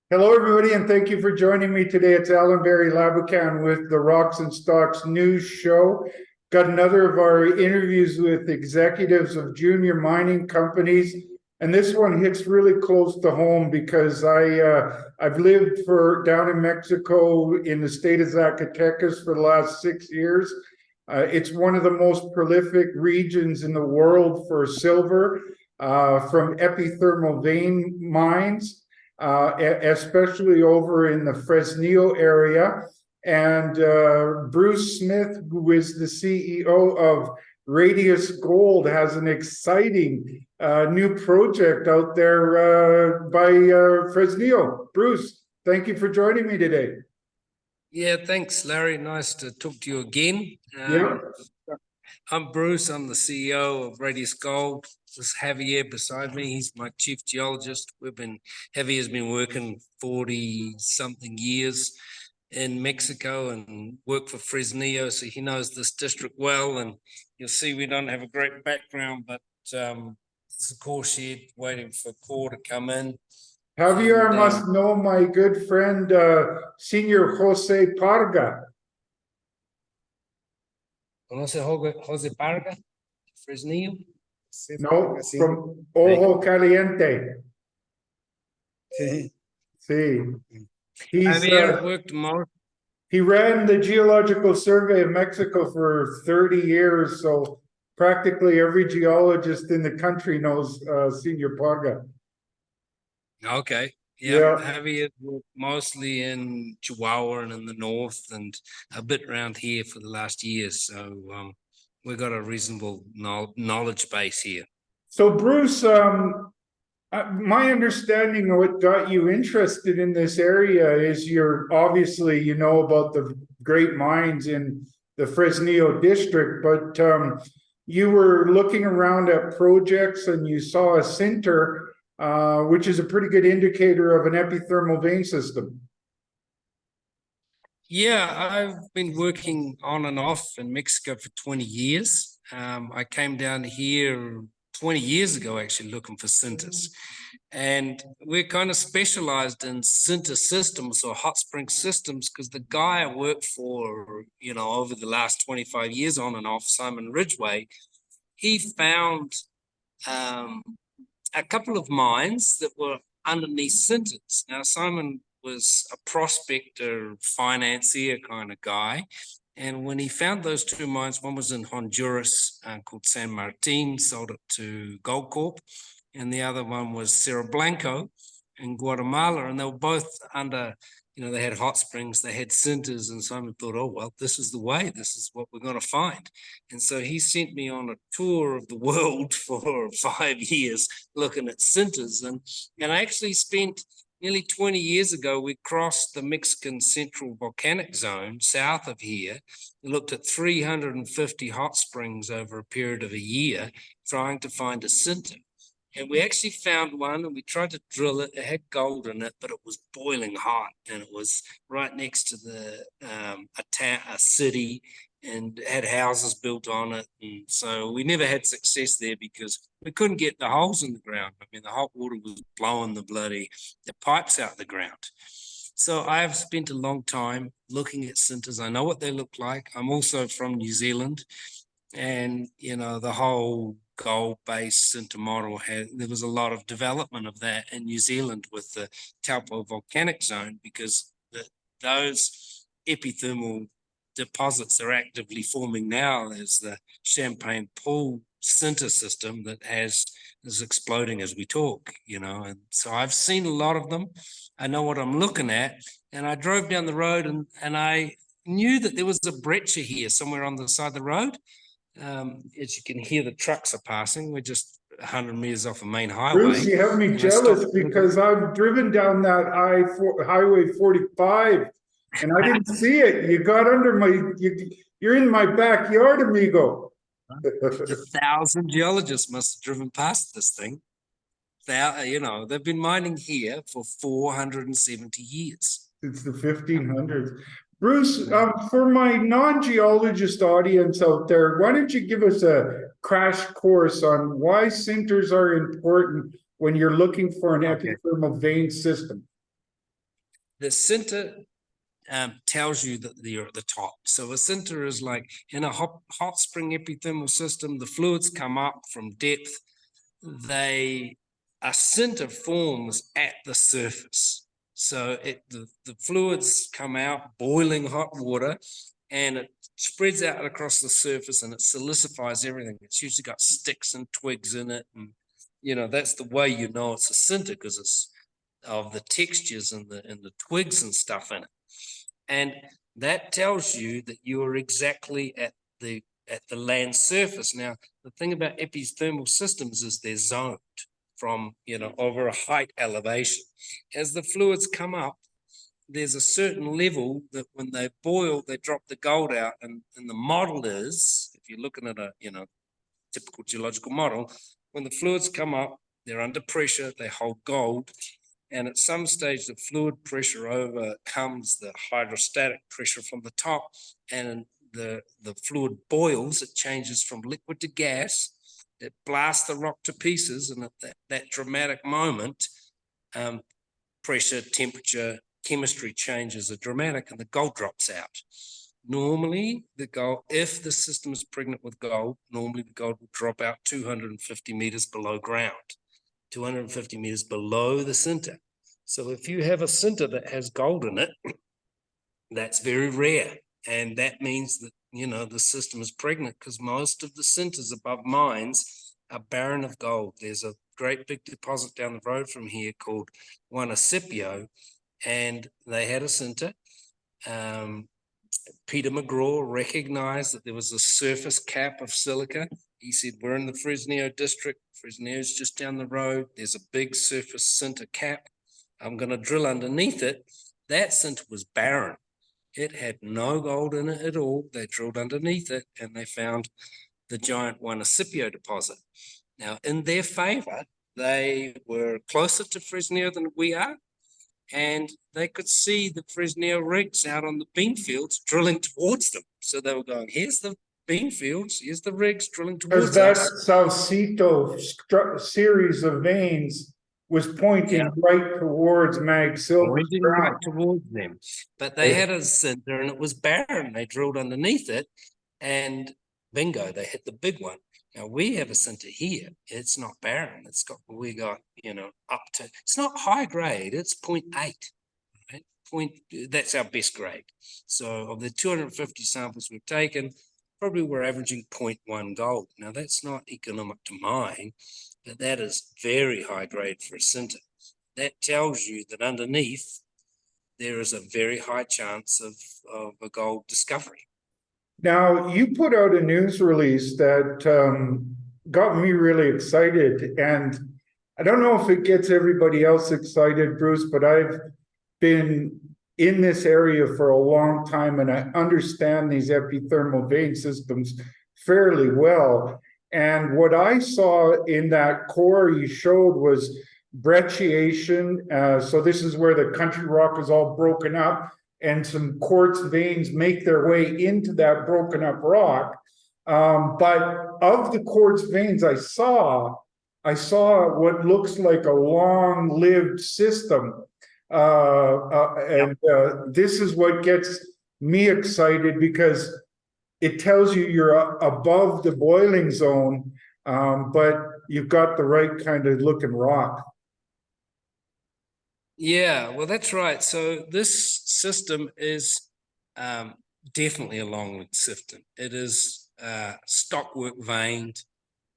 Hello, everybody, and thank you for joining me today. It's Allan Laboucan with the Rocks and Stocks News Show. Got another of our interviews with executives of junior mining companies, and this one hits really close to home because I've lived down in Mexico in the state of Zacatecas for the last 6 years. It's one of the most prolific regions in the world for silver from epithermal vein mines. Especially over in the Fresnillo area. And Bruce Smith, who is the CEO of Radius Gold, has an exciting new project out there by Fresnillo. Bruce, thank you for joining me today. Yeah, thanks, Larry. Nice to talk to you again. Yeah. I'm Bruce. I'm the CEO of Radius Gold. This is Javier beside me. He's my chief geologist. Javier's been working 40-something years in Mexico and worked for Fresnillo, so he knows this district well. And you'll see we don't have a great background, but it's a core shed waiting for core to come in. Javier must know my good friend, Senior Jose Parga. ¿Conoce Jose Parga? Fresnillo? No, from Ojo Caliente. Sí. Sí. Javier worked more. He ran the Geological Survey of Mexico for 30 years, so practically every geologist in the country knows Senior Parga. Okay. Yeah. Javier worked mostly in Chihuahua and in the north and a bit around here for the last year. So we've got a reasonable knowledge base here. So Bruce, my understanding of what got you interested in this area is obviously you know about the great mines in the Fresnillo district, but you were looking around at projects and you saw a sinter, which is a pretty good indicator of an epithermal vein system. Yeah, I've been working on and off in Mexico for 20 years. I came down here 20 years ago, actually looking for sinters. And we're kind of specialized in sinter systems or hot spring systems because the guy I worked for, over the last 25 years on and off, Simon Ridgway, he found a couple of mines that were underneath sinters. Now, Simon was a prospector, financier kind of guy. And when he found those two mines, one was in Honduras called San Martin, sold it to Gold Corp. And the other one was Cerro Blanco in Guatemala. And they were both under, they had hot springs, they had sinters. And Simon thought, oh, well, this is the way. This is what we're going to find. And so he sent me on a tour of the world for 5 years looking at sinters. And I actually spent nearly 20 years ago, we crossed the Mexican Central Volcanic Zone south of here. We looked at 350 hot springs over a period of a year, trying to find a sinter. And we actually found one and we tried to drill it. It had gold in it, but it was boiling hot. And it was right next to a city and had houses built on it. And so we never had success there because we couldn't get the holes in the ground. I mean, the hot water was blowing the pipes out the ground. So I've spent a long time looking at sinters. I know what they look like. I'm also from New Zealand. And, the whole gold-based sinter model there was a lot of development of that in New Zealand with the Taupo volcanic zone because those epithermal deposits are actively forming now as the Champagne Pool sinter system that is exploding as we talk, and so I've seen a lot of them. I know what I'm looking at, and I drove down the road and I knew that there was a breccia here somewhere on the side of the road. As you can hear, the trucks are passing. We're just 100 meters off a main highway. Bruce, you have me jealous because I've driven down that Highway 45 and I didn't see it. You got under you're in my backyard, amigo. 1,000 geologists must have driven past this thing. They've been mining here for 470 years. It's the 1500s. Bruce, for my non-geologist audience out there, why don't you give us a crash course on why sinters are important when you're looking for an epithermal vein system? the center tells you that you're at the top. So a center is like in a hot spring epithermal system, the fluids come up from depth. A center forms at the surface. So the fluids come out, boiling hot water, and it spreads out across the surface and it silicifies everything. It's usually got sticks and twigs in it. And, that's the way you know it's a sinter, because it's of the textures and the twigs and stuff in it. And that tells you that you are exactly at the land surface. Now, the thing about epithermal systems is they're zoned from, over a height elevation. As the fluids come up, there's a certain level that when they boil, they drop the gold out. And the model is, if you're looking at a, typical geological model, when the fluids come up, they're under pressure, they hold gold. And at some stage, the fluid pressure overcomes the hydrostatic pressure from the top, and the fluid boils. It changes from liquid to gas. It blasts the rock to pieces, and at that dramatic moment, pressure, temperature, chemistry changes are dramatic, and the gold drops out. Normally, the gold, if the system is pregnant with gold, normally the gold will drop out 250 meters below ground. 250 meters below the center. So if you have a center that has gold in it, that's very rare. And that means that, the system is pregnant, because most of the centers above mines are barren of gold. There's a great big deposit down the road from here called Juanicipio, and they had a center. Peter McGraw recognized that there was a surface cap of silica. He said, we're in the Fresnillo district. Fresnillo's just down the road. There's a big surface center cap. I'm going to drill underneath it. That center was barren. It had no gold in it at all. They drilled underneath it and they found the giant Juanicipio deposit. Now, in their favor, they were closer to Fresnillo than we are, and they could see the Fresnillo rigs out on the bean fields drilling towards them. So they were going, here's the bean fields, here's the rigs drilling towards Because us. that Saucito series of veins was pointing right towards Mag Silver's Pointing ground. right towards them. But they had a center and it was barren. They drilled underneath it and bingo, they hit the big one. Now we have a center here. It's not barren. We got, up to, it's not high grade, it's 0.8. Right? That's our best grade. So of the 250 samples we've taken, probably we're averaging 0.1 gold. Now that's not economic to mine, but that is very high grade for a center. That tells you that underneath there is a very high chance of a gold discovery. Now, you put out a news release that got me really excited, and I don't know if it gets everybody else excited, Bruce, but I've been in this area for a long time, and I understand these epithermal vein systems fairly well. And what I saw in that core you showed was brecciation. So this is where the country rock is all broken up, and some quartz veins make their way into that broken up rock. But of the quartz veins I saw what looks like a long-lived system. This is what gets me excited, because it tells you you're above the boiling zone, but you've got the right kind of looking rock. Yeah, well, that's right. So this system is definitely a long-lived system. It is stockwork veined.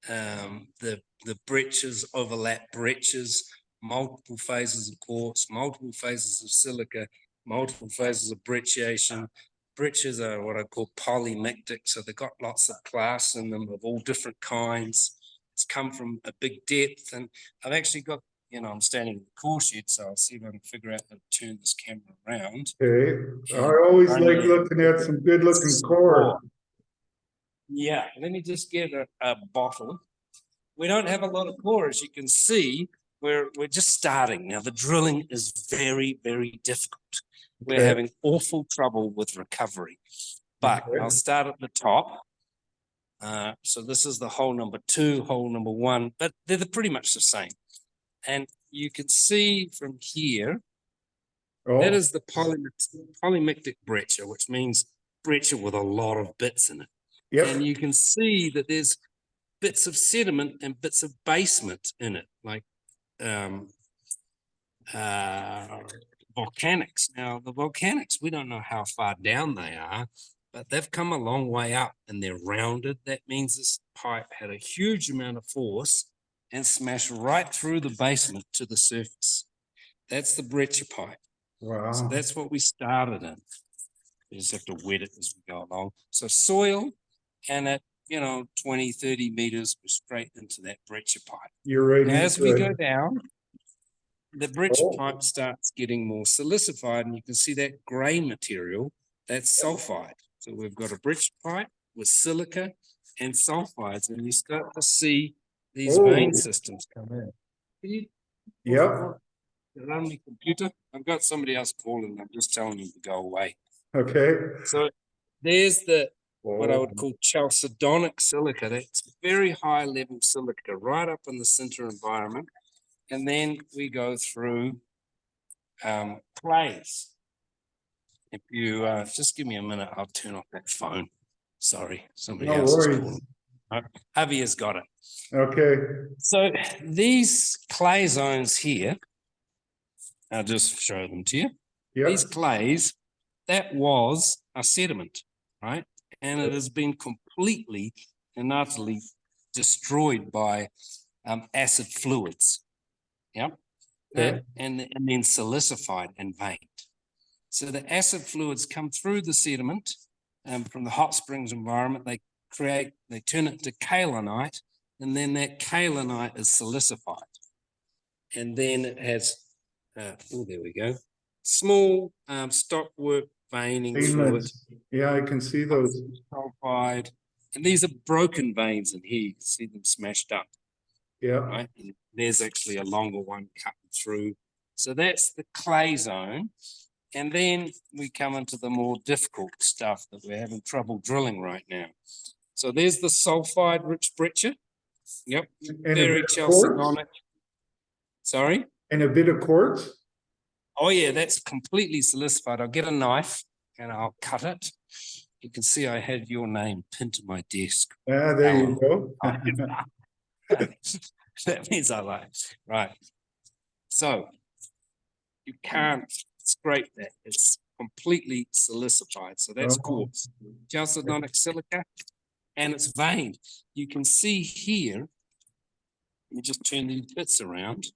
The breccias overlap breccias, multiple phases of quartz, multiple phases of silica, multiple phases of brecciation. Breccias are what I call polymictic, so they've got lots of clasts in them of all different kinds. It's come from a big depth, and I've actually got, I'm standing in the core shed, so I'll see if I can figure out how to turn this camera around. Okay, I always like looking at some good looking core. Yeah, let me just get a bottle. We don't have a lot of core, as you can see. We're just starting. Now, the drilling is very, very difficult. We're having awful trouble with recovery. But I'll start at the top. So this is the hole number 2, hole number 1, but they're pretty much the same. And you can see from here. That Oh, is the polymictic breccia, which means breccia with a lot of bits in it. And yep. you can see that there's bits of sediment and bits of basement in it, like volcanics. Now, the volcanics, we don't know how far down they are, but they've come a long way up and they're rounded. That means this pipe had a huge amount of force and smashed right through the basement to the surface. That's the breccia pipe. So Wow. that's what we started in. We just have to wet it as we go along. So soil, and at 20, 30 meters, we're straight into that breccia pipe. You're right Now, as into we it. go down, the breccia Oh. pipe starts getting more silicified, and you can see that gray material, that's sulfide. So we've got a breccia pipe with silica and sulfides, and you start to see these Oh. vein systems come in. Can you Yep. run my computer? I've got somebody else calling. I'm just telling them to go away. Okay. So there's what I Oh. would call chalcedonic silica. That's very high level silica right up in the center environment. And then we go through clays. If you just give me a minute, I'll turn off that phone. Sorry, somebody No else is worries. calling. Javier's got it. Okay. So these clay zones here, I'll just show them to you. Yep. These clays, that was a sediment, right? And it has been completely and utterly destroyed by acid fluids. Yep. Okay. And then silicified and veined. So the acid fluids come through the sediment from the hot springs environment. They turn it to kaolinite, and then that kaolinite is silicified. And then it has, there we go, small stockwork veining fluid. Yeah, I can see those. Sulfide. And these are broken veins in here. You can see them smashed up. Yeah. Right. And there's actually a longer one cutting through. So that's the clay zone. And then we come into the more difficult stuff that we're having trouble drilling right now. So there's the sulfide rich breccia. Yep. And Very chalcedonic. Sorry? And a bit of quartz? Oh, yeah, that's completely silicified. I'll get a knife and I'll cut it. You can see I had your name pinned to my desk. Ah, there Allan. you go. That means I like. Right. So you can't scrape that. It's completely silicified. So that's quartz. Chalcedonic silica, and it's veined. You can see here, let me just turn these bits around.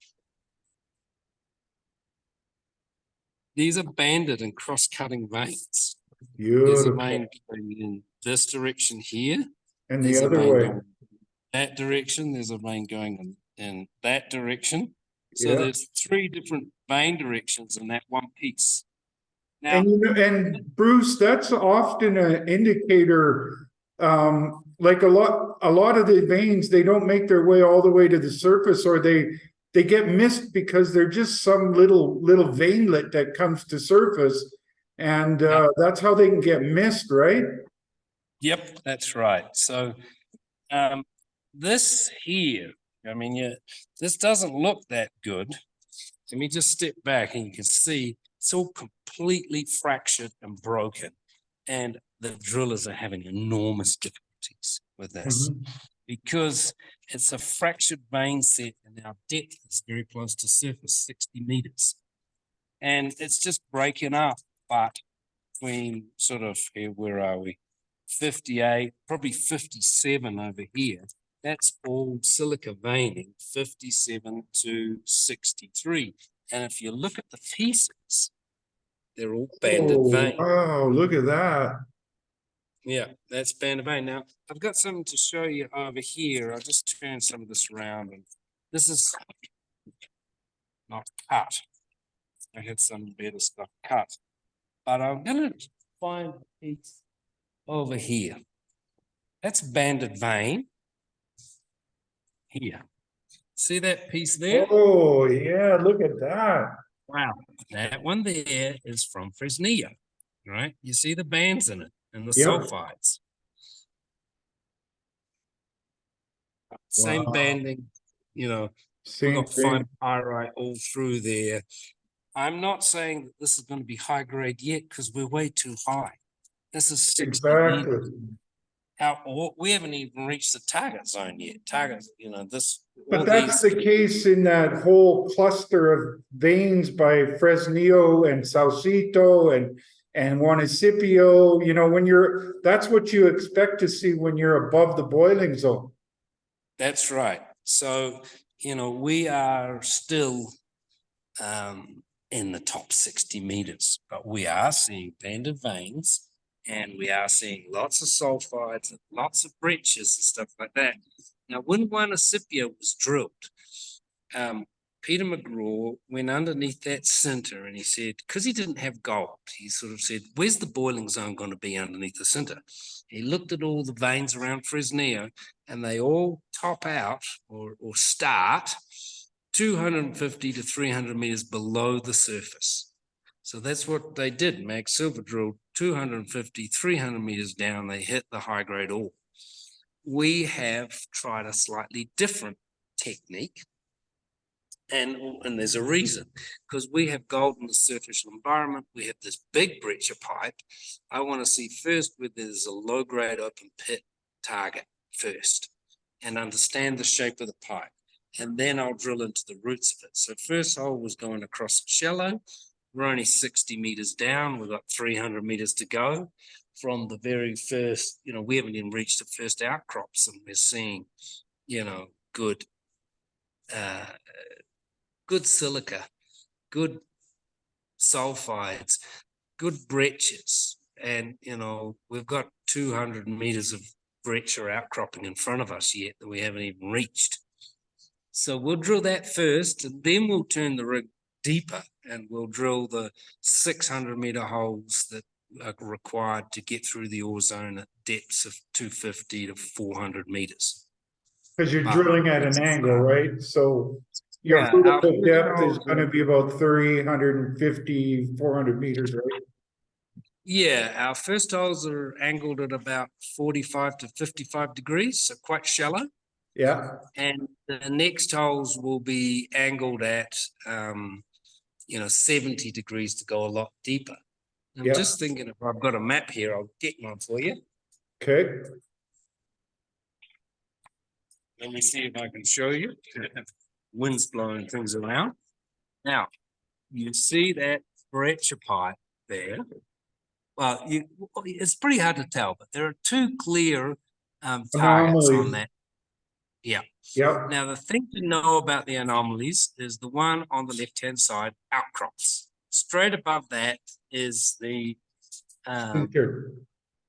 These are banded and cross-cutting veins. There's a vein going in this direction here. And the other way. That direction. There's a vein going in that direction. So there's 3 different vein directions in that one piece. Now, and Bruce, that's often an indicator. Like a lot of the veins, they don't make their way all the way to the surface, or they get missed because they're just some little veinlet that comes to surface, and that's how they can get missed, right? Yep, that's right. So this here, I mean, this doesn't look that good. Let me just step back and you can see it's all completely fractured and broken. And the drillers are having enormous difficulties with this because it's a fractured vein set and our depth is very close to surface, 60 meters. And it's just breaking up, but between sort of here, where are we? 58, probably 57 over here. That's all silica veining, 57 to 63. And if you look at the pieces, they're all banded vein. Wow, look at that. Yeah, that's banded vein. Now, I've got something to show you over here. I'll just turn some of this around. And this is not cut. I had some better stuff cut. But I'm going to find a piece over here. That's banded vein. Here. See that piece there? Oh, yeah, look at that. Wow. That one there is from Fresnillo, right? You see the bands in it and the sulfides. Same banding, we've got fine pyrite all through there. I'm not saying that this is going to be high grade yet because we're way too high. This is 60 Exactly. meters. We haven't even reached the target zone yet. This. But that's the case in that whole cluster of veins by Fresnillo and Saucito and Juanicipio, that's what you expect to see when you're above the boiling zone. That's right. So, we are still in the top 60 meters, but we are seeing banded veins and we are seeing lots of sulfides and lots of breccias and stuff like that. Now, when Juanicipio was drilled, Peter McGraw went underneath that center and he said, because he didn't have gold, he sort of said, where's the boiling zone going to be underneath the center? He looked at all the veins around Fresnillo and they all top out or start 250 to 300 meters below the surface. So that's what they did. Mag Silver drilled 250, 300 meters down. They hit the high grade ore. We have tried a slightly different technique. And there's a reason, because we have gold in the surface environment. We have this big breccia pipe. I want to see first where there's a low grade open pit target first and understand the shape of the pipe. And then I'll drill into the roots of it. So first hole was going across shallow. We're only 60 meters down. We've got 300 meters to go from the very first, we haven't even reached the first outcrops and we're seeing, good silica, good sulfides, good breccias. And, we've got 200 meters of breccia outcropping in front of us yet that we haven't even reached. So we'll drill that first, and then we'll turn the rig deeper and we'll drill the 600-meter holes that are required to get through the ore zone at depths of 250 to 400 meters. Because you're drilling at an angle, right? So your vertical depth is going to be about 350, 400 meters, right? Yeah, our first holes are angled at about 45 to 55 degrees, so quite shallow. Yeah. And the next holes will be angled at, 70 degrees to go a lot deeper. I'm just thinking if I've got a map here, I'll get one for you. Okay. Let me see if I can show you. Wind's blowing things around. Now, you see that breccia pipe there. Well, it's pretty hard to tell, but there are two clear targets on that. Yeah. Yep. Now, the thing to know about the anomalies is the one on the left-hand side, outcrops. Straight above that is the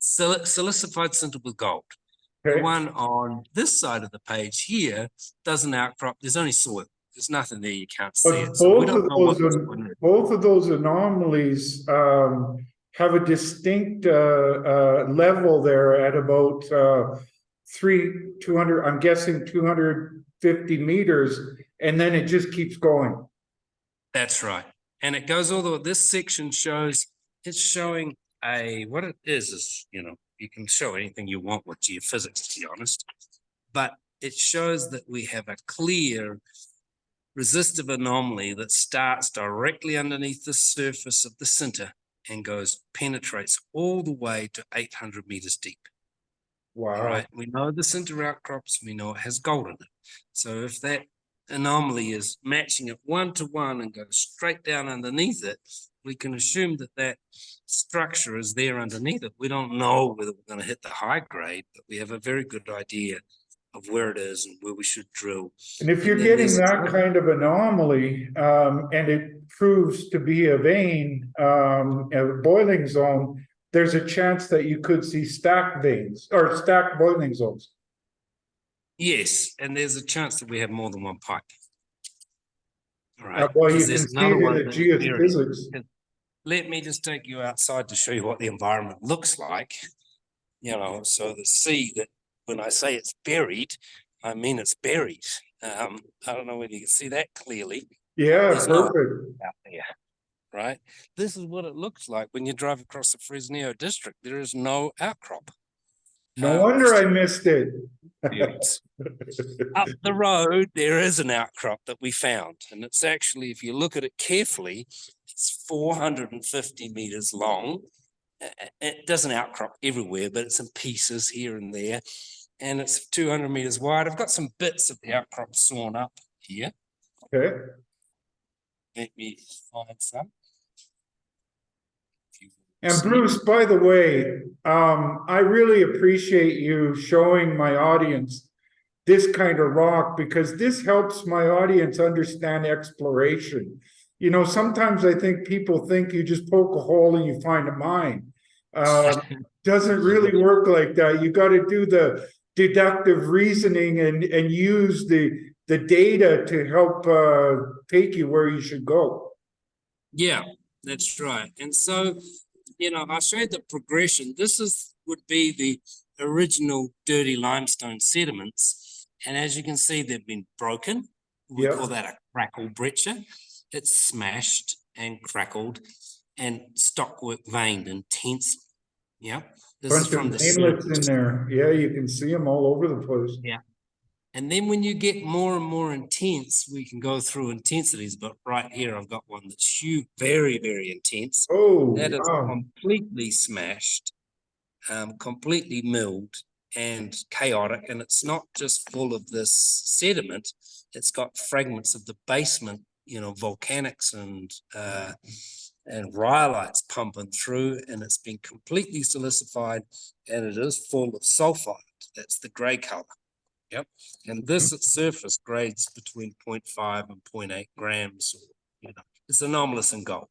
silicified sinter with gold. Okay. The one on this side of the page here doesn't outcrop. There's only soil. There's nothing there. You can't see it. So both of those anomalies have a distinct level there at about 200, I'm guessing 250 meters, and then it just keeps going. That's right. And it goes all the way. This section shows, it's showing what it is, you can show anything you want with geophysics, to be honest, but it shows that we have a clear resistive anomaly that starts directly underneath the surface of the sinter and penetrates all the way to 800 meters deep. Wow. Right. We know the sinter outcrops, we know it has gold in it. So if that anomaly is matching it 1-to-1 and goes straight down underneath it, we can assume that structure is there underneath it. We don't know whether we're going to hit the high grade, but we have a very good idea of where it is and where we should drill. And if you're getting that kind of anomaly, and it proves to be a vein, a boiling zone, there's a chance that you could see stacked veins or stacked boiling zones. Yes, and there's a chance that we have more than one pipe. All right. Well, you can see it in the geophysics. Let me just take you outside to show you what the environment looks like. So the sea, that when I say it's buried, I mean it's buried. I don't know whether you can see that clearly. Yeah, there's perfect. No out there, right? This is what it looks like when you drive across the Fresnillo district. There is no outcrop. No wonder I missed it. Up the road, there is an outcrop that we found. And it's actually, if you look at it carefully, It's 450 meters long. It doesn't outcrop everywhere, but it's in pieces here and there. And it's 200 meters wide. I've got some bits of the outcrop sawn up here. Okay. Let me find some. And Bruce, by the way, I really appreciate you showing my audience this kind of rock, because this helps my audience understand exploration. You know, sometimes I think people think you just poke a hole and you find a mine. Doesn't really work like that. You got to do the deductive reasoning and use the data to help take you where you should go. Yeah, that's right. And so, you know, I showed the progression. This would be the original dirty limestone sediments. And as you can see, they've been broken. We call that a crackle breccia. It's smashed and crackled and stockwork veined intensely. Yeah. This is from the inlets in surface. there. Yeah, you can see them all over the place. Yeah. And then when you get more and more intense, we can go through intensities. But right here, I've got one that's huge, very, very intense. Oh, that is wow. completely smashed, completely milled and chaotic. And it's not just full of this sediment. It's got fragments of the basement, you know, volcanics and rhyolites pumping through, and it's been completely silicified, and it is full of sulfide. That's the gray color. Yep. And this at surface grades between 0.5 and 0.8 grams. Or, you know, it's anomalous in gold.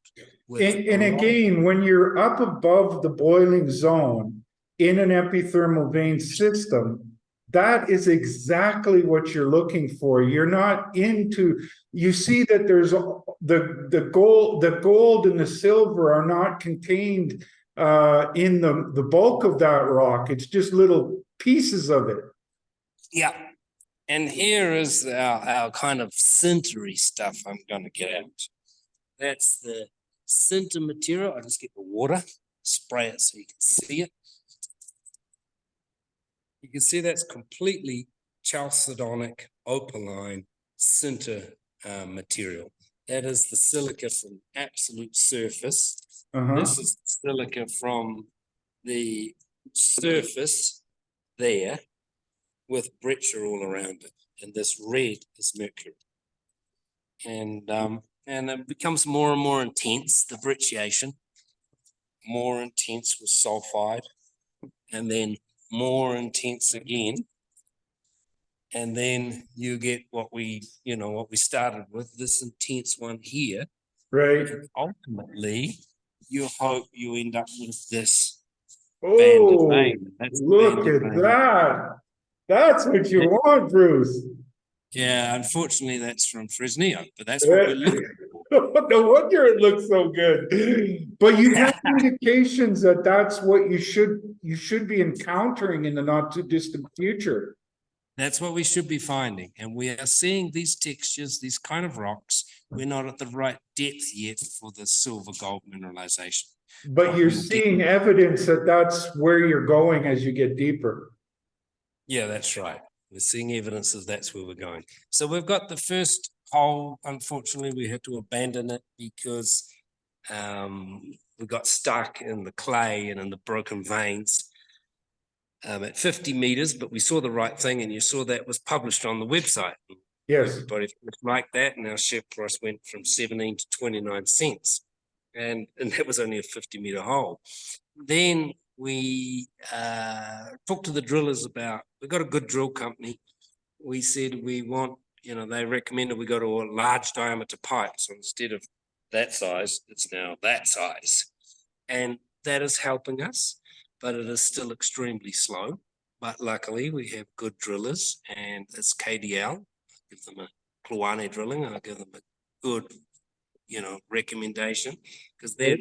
And again, when you're up above the boiling zone in an epithermal vein system, that is exactly what you're looking for. You're not into, you see that there's the gold and the silver are not contained in the bulk of that rock. It's just little pieces of it. Yeah. And here is our kind of sintery stuff I'm going to get out. That's the sinter material. I just get the water, spray it so you can see it. You can see that's completely chalcedonic opaline sinter material. That is the silica from absolute surface. This is silica from the surface there with breccia all around it. And this red is mercury. And it becomes more and more intense, the brecciation, more intense with sulfide, and then more intense again. And then you get what we started with, this intense one here. Right. And ultimately, you hope you end up with this banded Oh, vein. That's look at that. That's what you want, Bruce. Yeah, unfortunately, that's from Fresnillo, but that's what we're looking for. No wonder it looks so good. But you have indications that that's what you should be encountering in the not too distant future. That's what we should be finding. And we are seeing these textures, these kind of rocks. We're not at the right depth yet for the silver gold mineralization. But you're seeing evidence that that's where you're going as you get deeper. Yeah, that's right. We're seeing evidence that that's where we're going. So we've got the first hole. Unfortunately, we had to abandon it because we got stuck in the clay and in the broken veins at 50 meters, but we saw the right thing, and you saw that was published on the website. Yes. Everybody liked that, and our share price went from 17 to 29 cents. And that was only a 50-meter hole. Then we talked to the drillers about, we got a good drill company. We said we want, they recommended we go to a large diameter pipe. So instead of that size, it's now that size. And that is helping us, but it is still extremely slow. But luckily we have good drillers, and it's KDL. I'll give them a Kluane drilling. I'll give them a good, recommendation, because their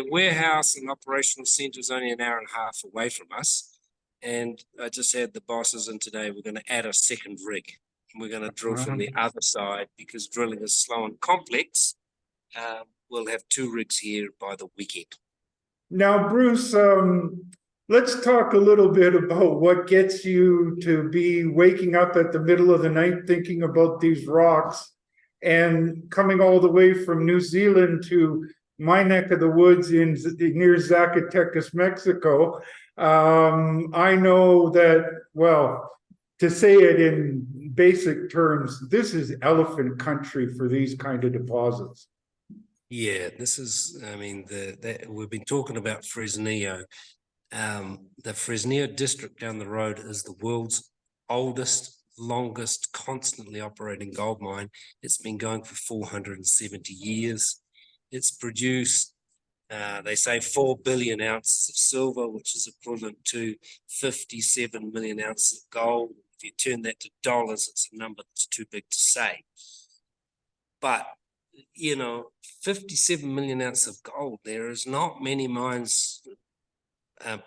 warehouse and operational center is only an hour and a half away from us. And I just had the bosses in today. We're going to add a second rig. We're going to drill from the other side, because drilling is slow and complex. We'll have 2 rigs here by the weekend. Now, Bruce, let's talk a little bit about what gets you to be waking up at the middle of the night thinking about these rocks and coming all the way from New Zealand to my neck of the woods near Zacatecas, Mexico, I know that, well, to say it in basic terms, this is elephant country for these kind of deposits. Yeah, this is, I mean, we've been talking about Fresnillo. The Fresnillo district down the road is the world's oldest, longest, constantly operating gold mine. It's been going for 470 years. It's produced, they say 4 billion ounces of silver, which is equivalent to 57 million ounces of gold. If you turn that to dollars, it's a number that's too big to say. But, 57 million ounces of gold, there is not many mines,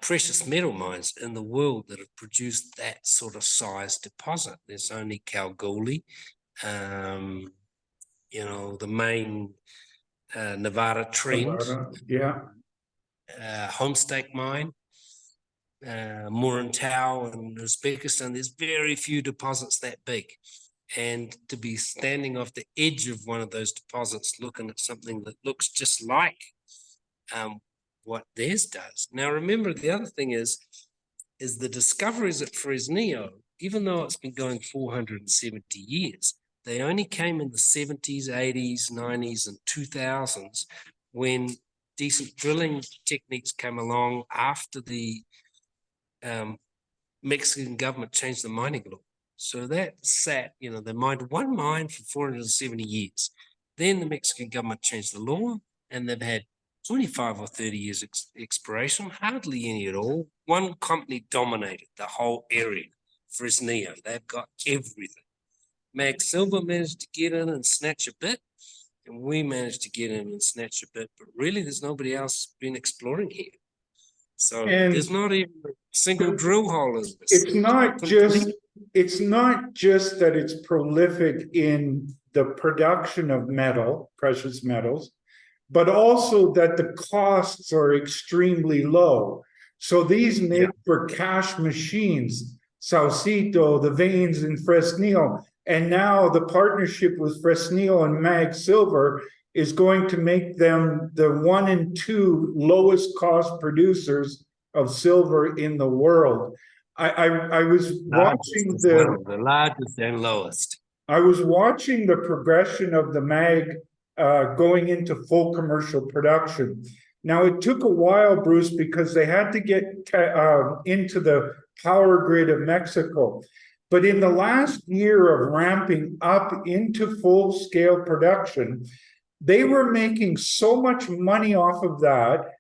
precious metal mines in the world that have produced that sort of size deposit. There's only Kalgoorlie, the main Nevada trend, yeah, Homestake mine, Muruntau in Uzbekistan. There's very few deposits that big. And to be standing off the edge of one of those deposits, looking at something that looks just like what theirs does. Now, remember, the other thing is the discoveries at Fresnillo, even though it's been going 470 years, they only came in the 70s, 80s, 90s, and 2000s when decent drilling techniques came along after the Mexican government changed the mining law. So that sat, they mined one mine for 470 years. Then the Mexican government changed the law, and they've had 25 or 30 years exploration, hardly any at all. One company dominated the whole area, Fresnillo. They've got everything. Mag Silver managed to get in and snatch a bit, and we managed to get in and snatch a bit, but really there's nobody else been exploring here. So there's not even a single drill hole in this. It's not just that it's prolific in the production of metal, precious metals, but also that the costs are extremely low. So these make for cash machines, Saucito, the veins in Fresnillo, and now the partnership with Fresnillo and Mag Silver is going to make them the 1 and 2 lowest cost producers of silver in the world. I was watching the largest and lowest. I was watching the progression of the mag going into full commercial production. Now, it took a while, Bruce, because they had to get into the power grid of Mexico. But in the last year of ramping up into full-scale production, they were making so much money off of that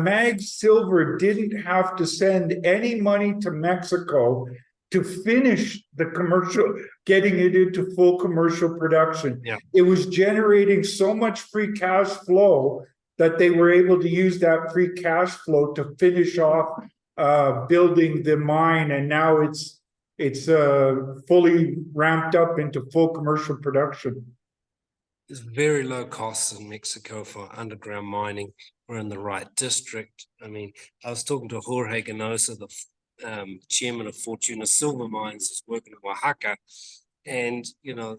Mag Silver didn't have to send any money to Mexico to finish the commercial, getting it into full commercial production. Yeah. It was generating so much free cash flow that they were able to use that free cash flow to finish off building the mine, and now it's fully ramped up into full commercial production. There's very low costs in Mexico for underground mining. We're in the right district. I mean, I was talking to Jorge Ganosa, the chairman of Fortuna Silver Mines, is working in Oaxaca, and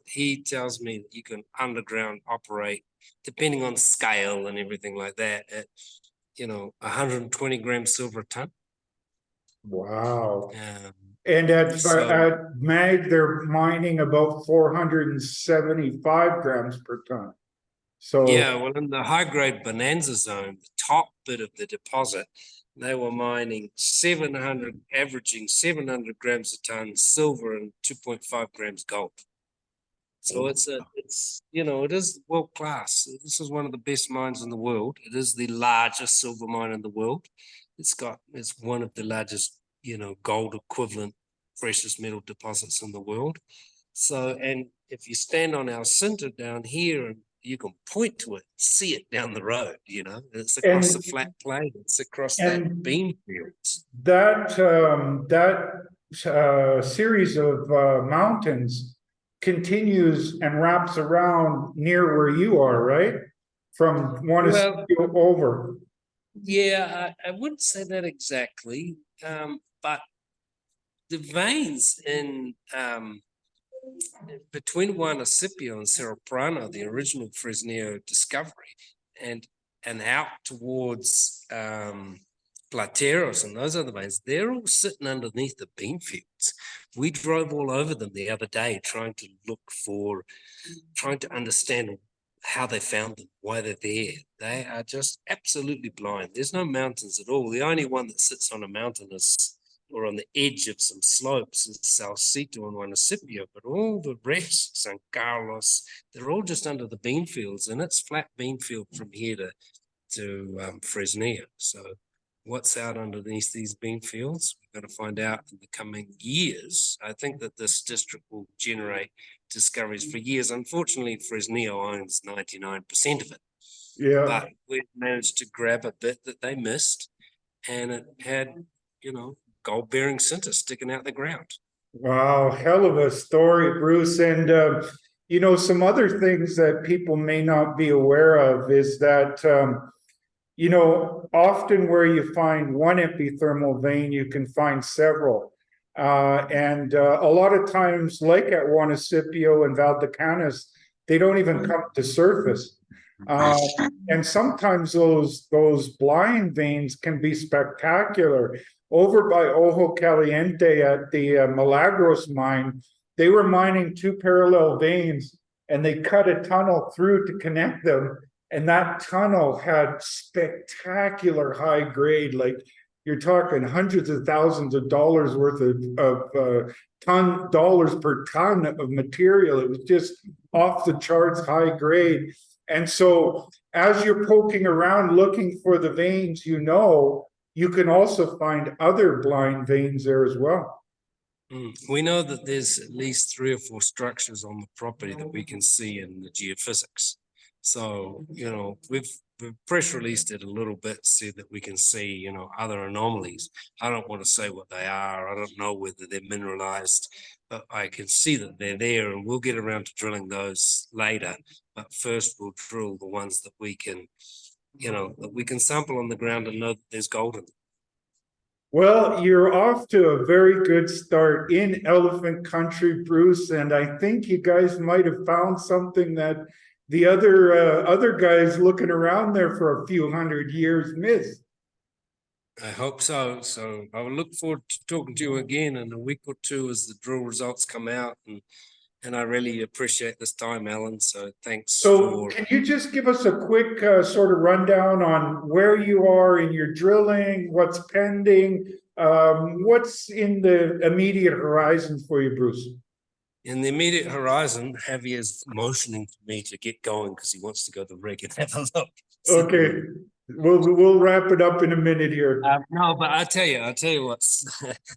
he tells me that you can underground operate, depending on scale and everything like that, at 120 grams silver a ton. Wow. And at Mag, they're mining about 475 grams per ton. So yeah, well, in the high grade Bonanza zone, the top bit of the deposit, they were mining averaging 700 grams a ton silver and 2.5 grams gold. So it is world class. This is one of the best mines in the world. It is the largest silver mine in the world. It's one of the largest, gold equivalent precious metal deposits in the world. So, and if you stand on our center down here, and you can point to it, see it down the road, it's across the flat plain, it's across that beam fields. That series of mountains continues and wraps around near where you are, right? From over. Yeah, I wouldn't say that exactly, but the veins in between Juanicipio and Cerro Prano, the original Fresnillo discovery, and out towards Plateros and those other veins, they're all sitting underneath the bean fields. We drove all over them the other day trying to understand how they found them, why they're there. They are just absolutely blind. There's no mountains at all. The only one that sits on a mountain or on the edge of some slopes is Salcito and Juanicipio, but all the rest, San Carlos, they're all just under the bean fields, and it's flat bean field from here to Fresnillo. So what's out underneath these bean fields? We're going to find out in the coming years. I think that this district will generate discoveries for years. Unfortunately, Fresnillo owns 99% of it. Yeah. But we managed to grab a bit that they missed, and it had, gold-bearing sinter sticking out the ground. Wow, hell of a story, Bruce. And, some other things that people may not be aware of is that, often where you find one epithermal vein, you can find several. And a lot of times, like at Juanicipio and Valdecanas, they don't even come to surface. And sometimes those blind veins can be spectacular. Over by Ojo Caliente at the Milagros mine, they were mining two parallel veins, and they cut a tunnel through to connect them. And that tunnel had spectacular high grade, like you're talking hundreds of thousands of dollars worth of dollars per ton of material. It was just off the charts high grade. And so as you're poking around looking for the veins, you can also find other blind veins there as well. We know that there's at least 3 or 4 structures on the property that we can see in the geophysics. So, we've press released it a little bit so that we can see, other anomalies. I don't want to say what they are. I don't know whether they're mineralized, but I can see that they're there, and we'll get around to drilling those later. But first we'll drill the ones that we can, that we can sample on the ground and know that there's gold in them. Well, you're off to a very good start in Elephant Country, Bruce, and I think you guys might have found something that the other guys looking around there for a few hundred years missed. I hope so. So I will look forward to talking to you again in a week or two as the drill results come out, and I really appreciate this time, Allan. So thanks. So can you just give us a quick sort of rundown on where you are in your drilling, what's pending, what's in the immediate horizon for you, Bruce? In the immediate horizon, Javier's motioning for me to get going because he wants to go to the rig and have a look. Okay, we'll wrap it up in a minute here. No, but I tell you what's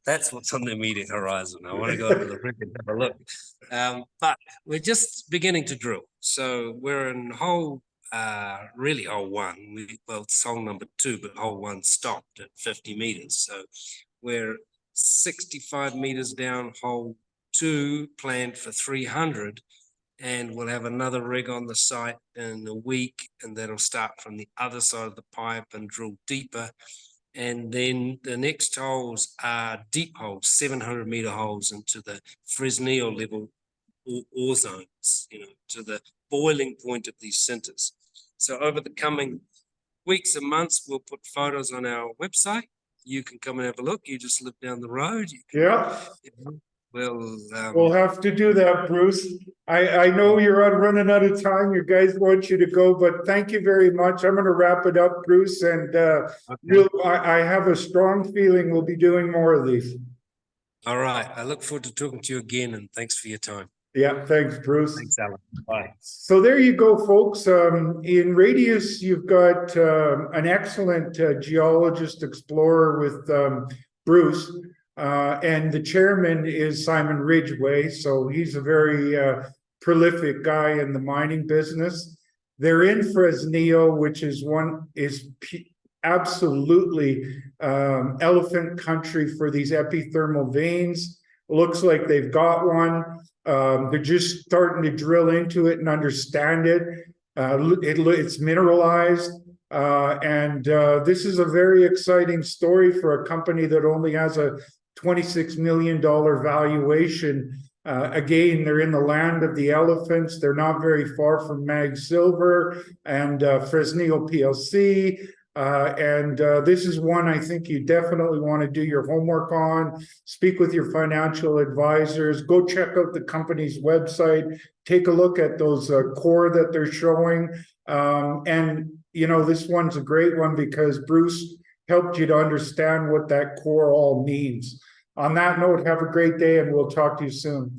that's what's on the immediate horizon. I want to go to the rig and have a look. But we're just beginning to drill, so we're in really hole 1. It's hole number 2, but hole 1 stopped at 50 meters. So we're 65 meters down hole 2, planned for 300, and we'll have another rig on the site in a week, and that'll start from the other side of the pipe and drill deeper. And then the next holes are deep holes, 700-meter holes into the Fresnillo level ore zones, to the boiling point of these centers. So over the coming weeks and months, we'll put photos on our website. You can come and have a look. You just live down the road. We'll have to do that, Bruce. I know you're running out of time. You guys want you to go, but thank you very much. I'm going to wrap it up, Bruce, and I have a strong feeling we'll be doing more of these. All right. I look forward to talking to you again, and thanks for your time. Yeah, thanks, Bruce. Thanks, Allan. Bye. So there you go, folks. In Radius, you've got an excellent geologist explorer with Bruce. And the chairman is Simon Ridgway, so he's a very prolific guy in the mining business. They're in Fresnillo, which is absolutely elephant country for these epithermal veins. Looks like they've got one. They're just starting to drill into it and understand it. It's mineralized. And this is a very exciting story for a company that only has a $26 million valuation Again, they're in the land of the elephants. They're not very far from Mag Silver and Fresnillo PLC. This is one I think you definitely want to do your homework on. Speak with your financial advisors. Go check out the company's website. Take a look at those core that they're showing. This one's a great one because Bruce helped you to understand what that core all means. On that note, have a great day and we'll talk to you soon.